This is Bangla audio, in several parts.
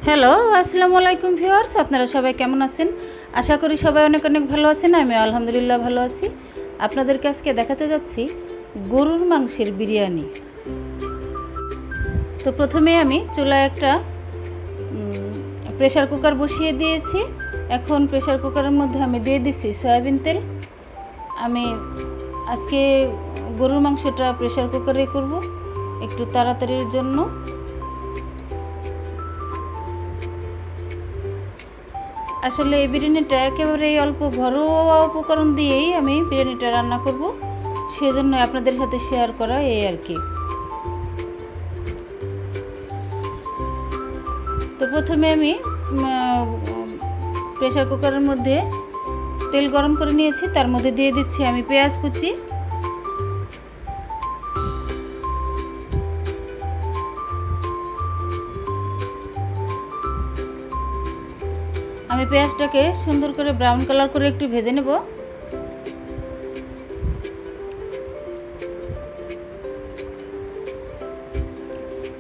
হ্যালো, আসসালামু আলাইকুম ভিউয়ার্স। আপনারা সবাই কেমন আছেন? আশা করি সবাই অনেক অনেক ভালো আছেন। আমি আলহামদুলিল্লাহ ভালো আছি। আপনাদেরকে আজকে দেখাতে যাচ্ছি গরুর মাংসের বিরিয়ানি। তো প্রথমে আমি চুলায় একটা প্রেসার কুকার বসিয়ে দিয়েছি। এখন প্রেসার কুকারের মধ্যে আমি দিয়ে দিচ্ছি সয়াবিন তেল। আমি আজকে গরুর মাংসটা প্রেসার কুকারে করব একটু তাড়াতাড়ির জন্য। আসলে এই বিরিয়ানিটা একেবারে অল্প ঘরোয়া উপকরণ দিয়েই আমি বিরিয়ানিটা রান্না করব, সেজন্য আপনাদের সাথে শেয়ার করা এই আর কি। তো প্রথমে আমি প্রেসার কুকারের মধ্যে তেল গরম করে নিয়েছি, তার মধ্যে দিয়ে দিচ্ছি আমি পেঁয়াজ কুচি। আমি পেঁয়াজটাকে সুন্দর করে ব্রাউন কালার করে একটু ভেজে নেব।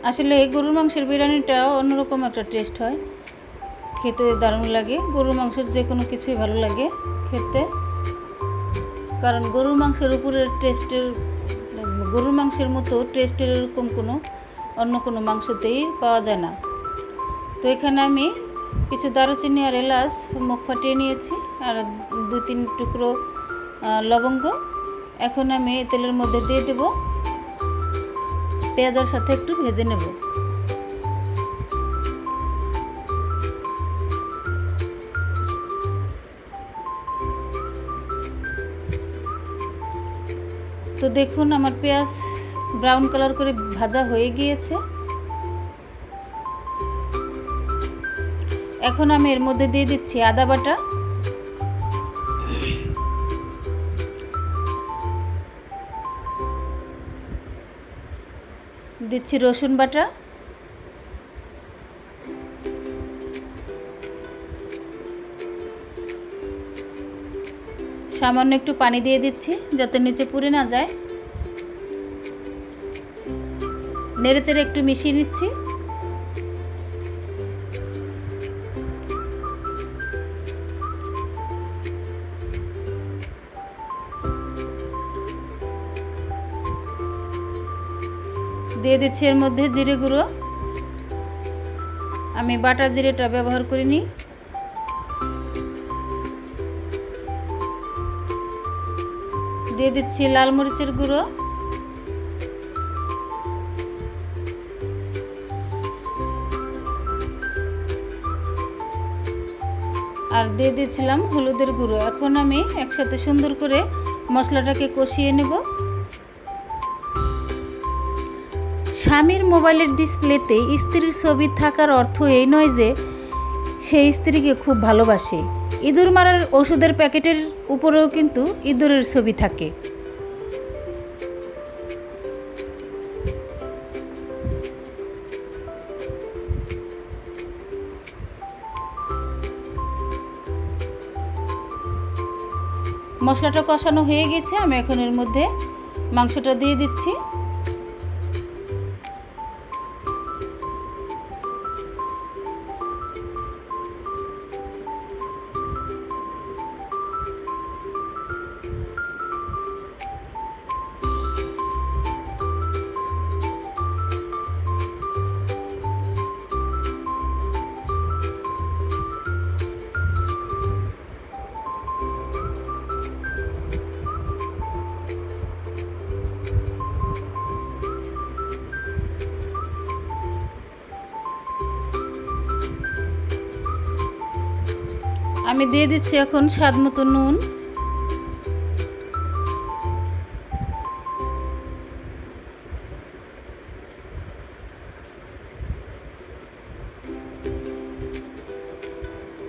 আসলে গরুর মাংসের বিরিয়ানিটা অন্যরকম একটা টেস্ট হয়, খেতে দারুণ লাগে। গরুর মাংসের যে কোনো কিছুই ভালো লাগে খেতে, কারণ গরুর মাংসের উপরের গরুর মাংসের মতো টেস্টের এরকম অন্য কোনো মাংসতেই পাওয়া যায় না। তো এখানে আমি কিছু দারুচিনি আর এলাচ মুখ ফাটিয়ে নিয়েছি, আর 2-3 টুকরো লবঙ্গ। এখন আমি তেলের মধ্যে দিয়ে দেব, পেঁয়াজের সাথে একটু ভেজে নেব। তো দেখুন আমার পেঁয়াজ ব্রাউন কালার করে ভাজা হয়ে গিয়েছে। এখন আমি এর মধ্যে দিয়ে দিচ্ছি আদা বাটা, দিচ্ছি রসুন বাটা, সামান্য একটু পানি দিয়ে দিচ্ছি যাতে নিচে পুড়ে না যায়। নেড়েচেড়ে একটু মিশিয়ে নিচ্ছি। দিয়ে দিচ্ছি এর মধ্যে জিরে গুঁড়ো। আমি বাটা জিরেটা ব্যবহার করিনি। দিয়ে দিচ্ছি লাল মরিচের গুঁড়ো, আর দিয়ে দিয়েছিলাম হলুদের গুঁড়ো। এখন আমি একসাথে সুন্দর করে মশলাটাকে কষিয়ে নেব। স্বামীর মোবাইলের ডিসপ্লেতে স্ত্রীর ছবি থাকার অর্থ এই নয় যে সে স্ত্রীকে খুব ভালোবাসে। ইঁদুর মারার ওষুধের প্যাকেটের উপরেও কিন্তু ইঁদুরের ছবি থাকে। মশলাটা কষানো হয়ে গেছে, আমি এখন এর মধ্যে মাংসটা দিয়ে দিচ্ছি। আমি দিয়ে দিচ্ছি এখন স্বাদ মতো নুন।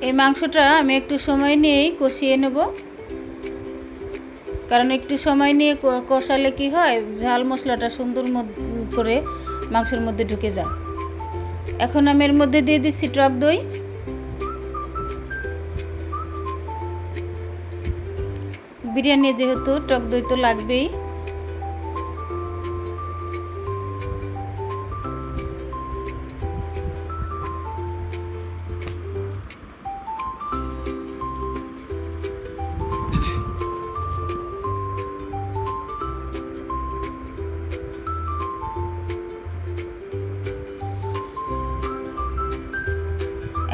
এই মাংসটা আমি একটু সময় নিয়েই কষিয়ে নেব, কারণ একটু সময় নিয়ে কষালে কি হয়, ঝাল মশলাটা সুন্দর করে মাংসের মধ্যে ঢুকে যায়। এখন আমি এর মধ্যে দিয়ে দিচ্ছি টক দই। বিরিয়ানি যেহেতু টক দই তো লাগবেই।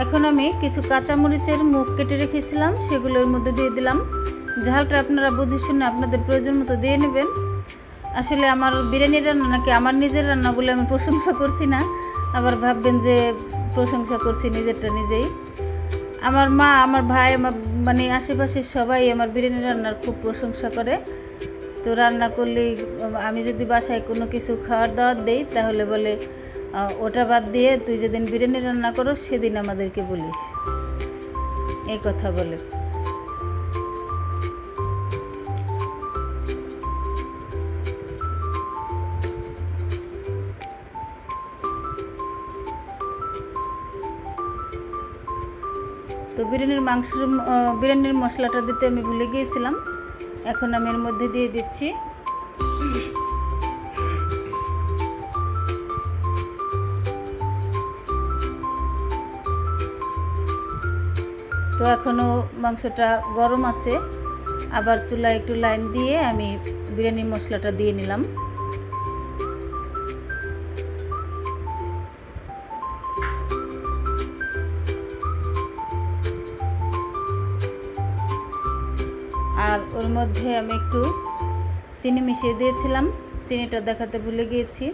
এখন আমি কিছু কাঁচামরিচের মুখ কেটে রেখেছিলাম, সেগুলোর মধ্যে দিয়ে দিলাম। ঝালটা আপনারা বুঝে শুনে আপনাদের প্রয়োজন মতো দিয়ে নেবেন। আসলে আমার বিরিয়ানি রান্না নাকি আমার নিজের রান্না বলে আমি প্রশংসা করছি না, আবার ভাববেন যে প্রশংসা করছি নিজেরটা নিজেই। আমার মা, আমার ভাই, আমার মানে আশেপাশের সবাই আমার বিরিয়ানি রান্নার খুব প্রশংসা করে। তো রান্না করলেই আমি যদি বাসায় কোনো কিছু খাওয়ার দাওয়াত দেই তাহলে বলে ওটা বাদ দিয়ে তুই যেদিন বিরিয়ানি রান্না করো সেদিন আমাদেরকে বলিস, এই কথা বলে। তো বিরিয়ানির মশলাটা দিতে আমি ভুলে গিয়েছিলাম, এখন আমি এর মধ্যে দিয়ে দিচ্ছি। তো এখনও মাংসটা গরম আছে, আবার চুলায় একটু লাইন দিয়ে আমি বিরিয়ানির মশলাটা দিয়ে নিলাম। আর ওর মধ্যে আমি একটু চিনি মিশিয়ে দিয়েছিলাম, চিনিটা দেখাতে ভুলে গিয়েছি,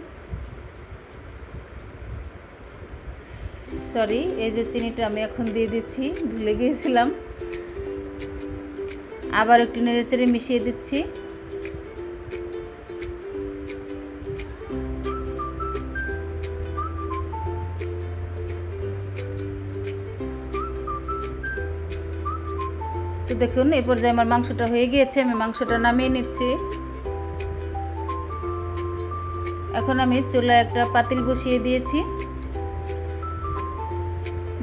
সরি। এই যে চিনিটা আমি এখন দিয়ে দিচ্ছি, ভুলে গিয়েছিলাম। আবার একটু নেড়েচেড়ে মিশিয়ে দিচ্ছি। তো দেখুন এই পর্যায়ে আমার মাংসটা হয়ে গিয়েছে, আমি মাংসটা নামিয়ে নিচ্ছি। এখন আমি চুলায় একটা পাতিল বসিয়ে দিয়েছি।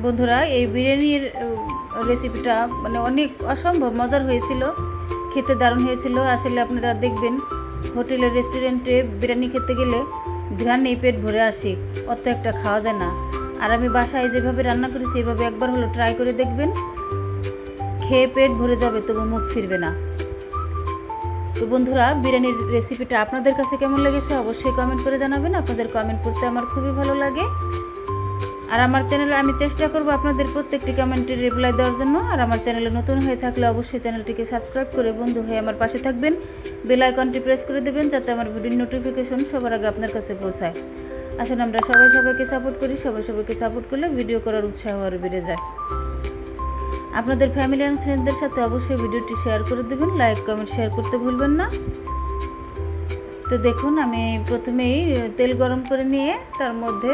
বন্ধুরা, এই বিরিয়ানির রেসিপিটা মানে অনেক অসম্ভব মজার হয়েছিল, খেতে দারুণ হয়েছিল। আসলে আপনারা দেখবেন হোটেলে রেস্টুরেন্টে বিরিয়ানি খেতে গেলে ঘ্রাণেই পেট ভরে আসে, অত একটা খাওয়া যায় না। আর আমি বাসায় যেভাবে রান্না করেছি এভাবে একবার হলো ট্রাই করে দেখবেন, খেয়ে পেট ভরে যাবে তবু মুখ ফিরবে না। তো বন্ধুরা, বিরিয়ানির রেসিপিটা আপনাদের কাছে কেমন লেগেছে অবশ্যই কমেন্ট করে জানাবেন। আপনাদের কমেন্ট পড়তে আমার খুবই ভালো লাগে। আর আমার চ্যানেলে আমি চেষ্টা করব আপনাদের প্রত্যেকটি কমেন্টের রিপ্লাই দেওয়ার জন্য। আর আমার চ্যানেলে নতুন হয়ে থাকলে অবশ্যই চ্যানেলটিকে সাবস্ক্রাইব করে বন্ধু হয়ে আমার পাশে থাকবেন, বেল আইকনটি প্রেস করে দেবেন যাতে আমার ভিডিওর নোটিফিকেশন সবার আগে আপনার কাছে পৌঁছায়। আসলে আমরা সবাইকে সাপোর্ট করি, সবাইকে সাপোর্ট করলে ভিডিও করার উৎসাহ আরও বেড়ে যায়। আপনাদের ফ্যামিলি অ্যান্ড ফ্রেন্ডদের সাথে অবশ্যই ভিডিওটি শেয়ার করে দেবেন, লাইক কমেন্ট শেয়ার করতে ভুলবেন না। তো দেখুন আমি প্রথমেই তেল গরম করে নিয়ে তার মধ্যে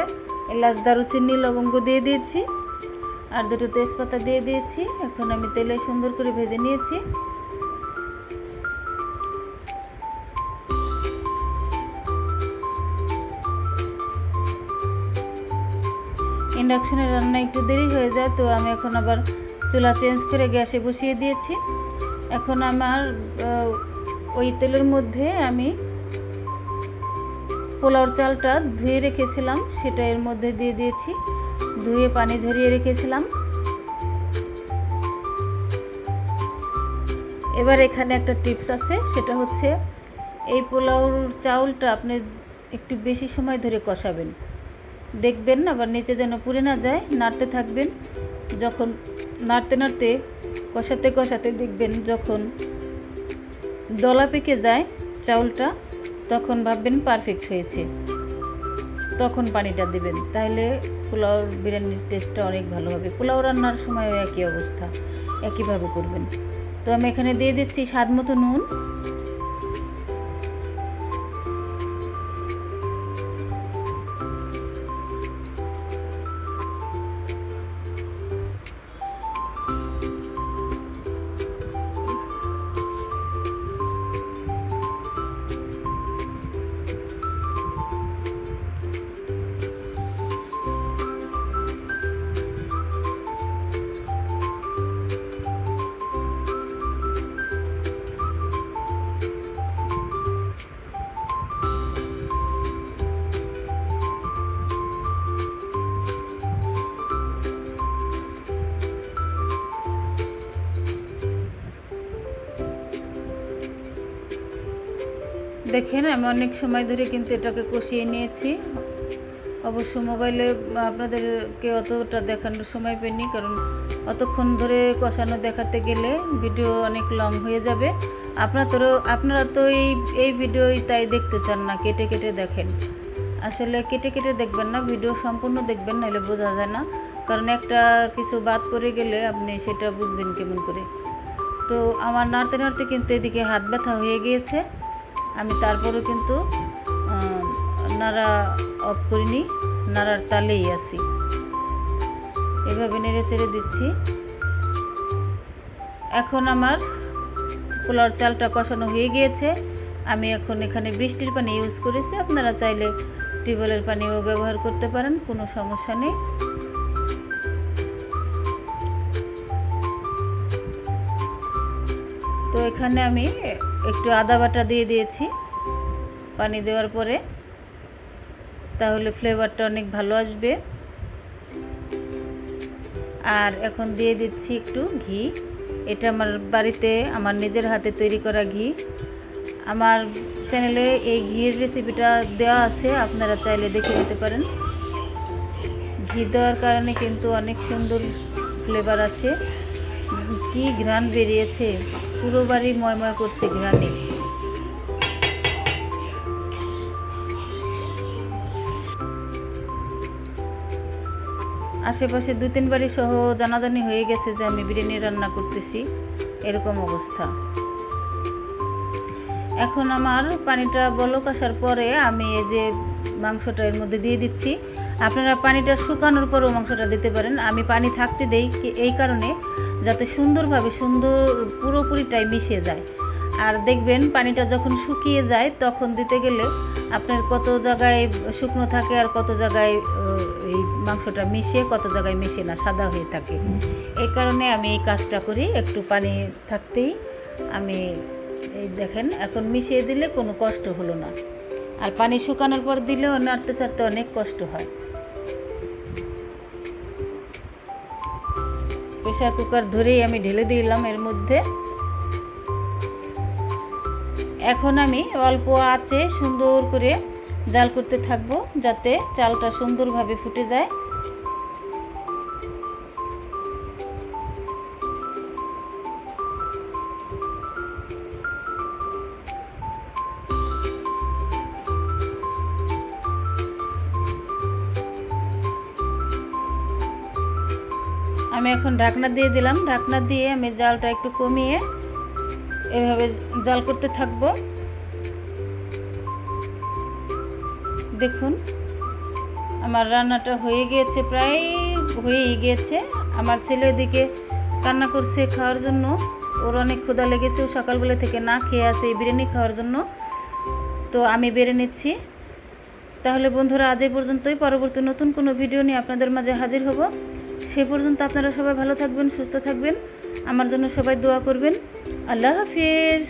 এলাচ, দারুচিনি, লবঙ্গ দিয়ে দিয়েছি আর দুটো তেজপাতা দিয়ে দিয়েছি। এখন আমি তেলে সুন্দর করে ভেজে নিয়েছি। ইন্ডাকশনের রান্না একটু দেরি হয়ে যায়, তো আমি এখন আবার চুলা চেঞ্জ করে গ্যাসে বসিয়ে দিয়েছি। এখন আমার ওই তেলের মধ্যে আমি পোলাওর চালটা ধুয়ে রেখেছিলাম সেটা এর মধ্যে দিয়ে দিয়েছি, ধুয়ে পানি ঝরিয়ে রেখেছিলাম। এবার এখানে একটা টিপস আছে, সেটা হচ্ছে এই পোলাওর চাউলটা আপনি একটু বেশি সময় ধরে কষাবেন, দেখবেন আবার নিচে যেন পুড়ে না যায়, নাড়তে থাকবেন। যখন নাড়তে কষাতে দেখবেন যখন দলা পেকে যায় চাউলটা, তখন ভাববেন পারফেক্ট হয়েছে, তখন পানিটা দেবেন, তাহলে পোলাও বিরিয়ানির টেস্টটা অনেক ভালো হবে। পোলাও রান্নার সময়ও একই অবস্থা, একইভাবে করবেন। তো আমি এখানে দিয়ে দিচ্ছি স্বাদ মতো নুন, দেখেন আমি অনেক সময় ধরে কিন্তু এটাকে কষিয়ে নিয়েছি। অবশ্য মোবাইলে আপনাদেরকে অতটা দেখানোর সময় পাইনি, কারণ অতক্ষণ ধরে কষানো দেখাতে গেলে ভিডিও অনেক লং হয়ে যাবে। আপনারা তো এই ভিডিও তাই দেখতে চান না, কেটে কেটে দেখেন। আসলে কেটে কেটে দেখবেন না, ভিডিও সম্পূর্ণ দেখবেন, নাহলে বোঝা যায় না। কারণ একটা কিছু বাদ পড়ে গেলে আপনি সেটা বুঝবেন কেমন করে। তো আমার নাড়তে নাড়তে কিন্তু এদিকে হাত ব্যথা হয়ে গিয়েছে। আমি তারপরেও কিন্তু নাড়া অফ করিনি, নাড়ার তালেই আছি। এভাবে নেড়ে চেড়ে দিচ্ছি। এখন আমার পোলাওর চালটা কষানো হয়ে গিয়েছে। আমি এখন এখানে বৃষ্টির পানি ইউজ করেছি, আপনারা চাইলে টিউবওয়েলের পানিও ব্যবহার করতে পারেন, কোনো সমস্যা নেই। তো এখানে আমি একটু আদা বাটা দিয়ে দিয়েছি পানি দেওয়ার পরে, তাহলে ফ্লেভারটা অনেক ভালো আসবে। আর এখন দিয়ে দিচ্ছি একটু ঘি। এটা আমার বাড়িতে আমার নিজের হাতে তৈরি করা ঘি। আমার চ্যানেলে এই ঘিয়ের রেসিপিটা দেওয়া আছে, আপনারা চাইলে দেখে নিতে পারেন। ঘি দেওয়ার কারণে কিন্তু অনেক সুন্দর ফ্লেভার আসে। কি ঘ্রাণ বেরিয়েছে, পুরো বাড়ি ময়ময় করছে ঘ্রাণে। আশেপাশে 2-3 বাড়ি সহ জানাজানি হয়ে গেছে যে আমি বিরিয়ানি রান্না করতেছি, এরকম অবস্থা। এখন আমার পানিটা বলক আসার পরে আমি এই যে মাংসটা এর মধ্যে দিয়ে দিচ্ছি। আপনারা পানিটা শুকানোর পরেও মাংসটা দিতে পারেন। আমি পানি থাকতে দেই এই কারণে, যাতে সুন্দরভাবে পুরোপুরিটাই মিশে যায়। আর দেখবেন পানিটা যখন শুকিয়ে যায় তখন দিতে গেলে আপনার কত জায়গায় শুকনো থাকে আর কত জায়গায় এই মাংসটা মিশে, কত জায়গায় মিশে না, সাদা হয়ে থাকে। এই কারণে আমি এই কাজটা করি, একটু পানি থাকতেই আমি এই দেখেন এখন মিশিয়ে দিলে কোনো কষ্ট হলো না। আর পানি শুকানোর পর দিলেও নাড়তে চাড়তে অনেক কষ্ট হয়। প্রেসার কুকার ধরেই আমি ঢেলে দিলাম এর মধ্যে। এখন আমি অল্প আঁচে সুন্দর করে জাল করতে থাকবো, যাতে চালটা সুন্দরভাবে ফুটে যায়। আমি এখন ঢাকনা দিয়ে দিলাম। ঢাকনা দিয়ে আমি জালটা একটু কমিয়ে এভাবে জাল করতে থাকবো। দেখুন আমার রান্নাটা হয়ে গিয়েছে, প্রায় হয়েই গিয়েছে। আমার ছেলে ওদিকে কান্না করছে খাওয়ার জন্য, ওর অনেক ক্ষুধা লেগেছে, ও সকালবেলা থেকে না খেয়ে আছে এই বিরিয়ানি খাওয়ার জন্য। তো আমি বেড়ে নিচ্ছি। তাহলে বন্ধুরা আজ এই পর্যন্তই। পরবর্তী নতুন কোনো ভিডিও নিয়ে আপনাদের মাঝে হাজির হব। সে পর্যন্ত আপনারা সবাই ভালো থাকবেন, সুস্থ থাকবেন, আমার জন্য সবাই দোয়া করবেন। আল্লাহ হাফিজ।